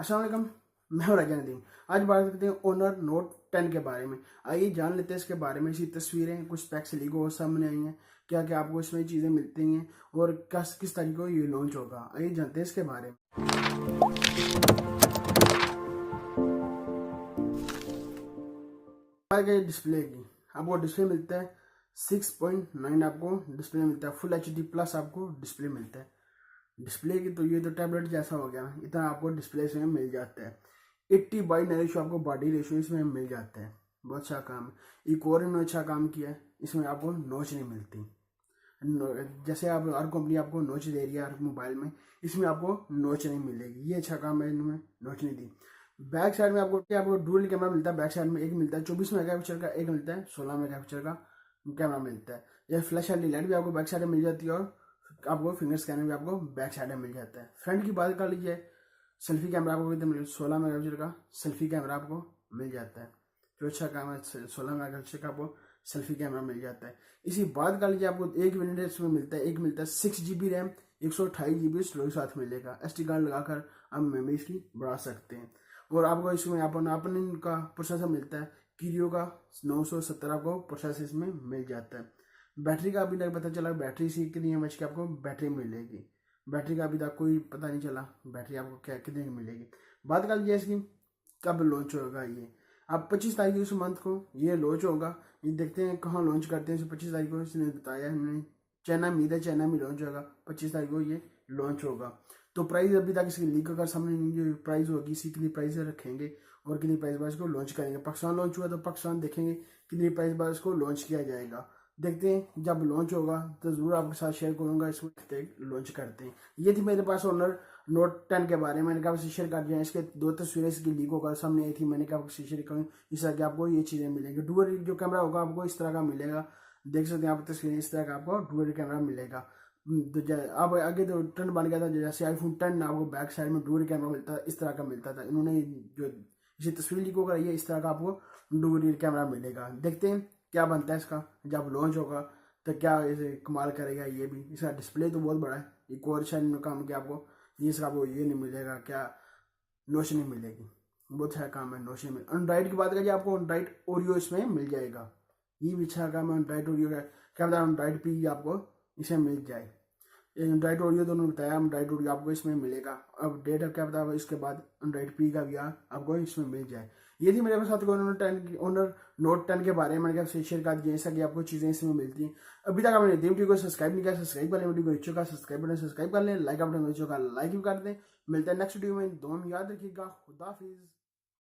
अस्सलाम वालेकुम। मैं हूं राजा नदीम। आज बात करते हैं ओनर नोट 10 के बारे में। आइए जान लेते हैं इसके बारे में। इसी तस्वीरें कुछ स्पेक्स लीक हो सामने आई हैं, क्या क्या आपको इसमें चीज़ें मिलती हैं और किस तारीख को ये लॉन्च होगा। आइए जानते हैं इसके बारे में। डिस्प्ले की आपको डिस्प्ले मिलता है 6.9, आपको डिस्प्ले मिलता है फुल HD प्लस आपको डिस्प्ले मिलता है। डिस्प्ले की तो ये तो टैबलेट जैसा हो गया, इतना आपको डिस्प्ले इसमें मिल जाता है। 80/9 रेशो आपको बॉडी रेशो इसमें मिल जाता है। बहुत अच्छा काम है। एक और इन्होंने अच्छा काम किया है, इसमें आपको नोच नहीं मिलती। जैसे आप हर कंपनी आपको नोच दे रही है हर मोबाइल में, इसमें आपको नोच नहीं मिलेगी। ये अच्छा काम है, इन्होंने नोच नहीं दी। बैक साइड में आपको डुअल कैमरा मिलता है। बैक साइड में एक मिलता है 24 मेगापिक्सल का, एक मिलता है 16 मेगापिक्सल का कैमरा मिलता है। यह फ्लैश LED लाइट भी आपको बैक साइड में मिल जाती है और आपको फिंगर स्कैनर भी आपको बैक साइड में मिल जाता है। फ्रंट की बात कर लीजिए, सेल्फी कैमरा आपको एकदम 16 मेगापिक्सल का सेल्फी कैमरा आपको मिल जाता है। जो अच्छा काम है, 16 मेगापिक्सल का आपको सेल्फी कैमरा मिल जाता है। इसी बात कर लीजिए, आपको एक वेरिएंट इसमें मिलता है। एक मिलता है 6GB रैम, 128GB स्टोरेज साथ मिलेगा। SD कार्ड लगाकर आप मेमोरी इसकी बढ़ा सकते हैं। और आपको इसमें अपन का प्रोसेसर मिलता है, कीरियो का 970 आपको प्रोसेसर इसमें मिल जाता है। बैटरी का अभी तक पता चला, बैटरी सी कितनी एमएच की आपको बैटरी मिलेगी। बैटरी का अभी तक कोई पता नहीं चला बैटरी आपको क्या कितने की मिलेगी। बात कर लीजिए इसकी कब लॉन्च होगा। ये अब 25 तारीख इस मंथ को ये लॉन्च होगा। ये देखते हैं कहाँ लॉन्च करते हैं। 25 तारीख को इसने बताया, हमने चाइना में, चाइना में लॉन्च होगा। 25 तारीख को ये लॉन्च होगा। तो प्राइस अभी तक इसकी लीक कर सामने नहीं, जो प्राइस होगी इसी कितनी प्राइस रखेंगे और कितनी प्राइस बाद इसको लॉन्च करेंगे। पाकिस्तान लॉन्च हुआ तो पाकिस्तान देखेंगे कितनी प्राइस बाद इसको लॉन्च किया जाएगा। देखते हैं जब लॉन्च होगा तो ज़रूर आपके साथ शेयर करूंगा। इसमें लॉन्च करते हैं। ये थी मेरे पास ओनर नोट 10 के बारे में। मैंने कहा शेयर कर दिया। इसके 2 तस्वीरें इसकी लीक होकर सामने आई थी, मैंने कहा शेयर करूँ। इस तरह की आपको ये चीज़ें मिलेंगी। डुअल जो कैमरा होगा आपको इस तरह का मिलेगा। देख सकते हैं आप तस्वीरें, इस तरह का आपको डुअल कैमरा मिलेगा। अब आगे तो ट्रेंड बन गया था, जैसे iPhone 10 आपको बैक साइड में डुअल कैमरा मिलता है, इस तरह का मिलता था। इन्होंने जो इसे तस्वीर लीक होकर है, इस तरह का आपको डुअल कैमरा मिलेगा। देखते हैं क्या बनता है इसका जब लॉन्च होगा, तो क्या इसे कमाल करेगा। ये भी इसका डिस्प्ले तो बहुत बड़ा है। एक और शायद काम किया आपको ये इसका आपको ये नहीं मिलेगा, क्या नोच नहीं मिलेगी। बहुत अच्छा काम है, नोच नहीं मिलेगा। एंड्राइड की बात करिए, आपको एंड्राइड ओरियो इसमें मिल जाएगा। ये भी अच्छा काम है। एंड्राइड ओरियो का क्या बताया, एंड्राइड पी आपको इसे मिल जाए। एंड्राइड ओरियो दोनों बताया, एंड्राइड ओरियो आपको इसमें मिलेगा। अब डेट क्या बताया, इसके बाद एंड्राइड पी का भी आपको इसमें मिल जाए। ये थी मेरे पास साथ ओनर नोट 10 के बारे में। मैंने कहा शेयर कर दिया, जैसा कि आपको चीज़ें इसमें मिलती हैं। अभी तक आपने वीडियो को सब्सक्राइब नहीं किया, सब्सक्राइब कर लें। वीडियो को इच्छुक का सब्सक्राइब कर लें। लाइक अपने वीडियो का लाइक भी कर दें। मिलते हैं नेक्स्ट वीडियो में। दोनों याद रखिएगा। खुदा हाफिज़।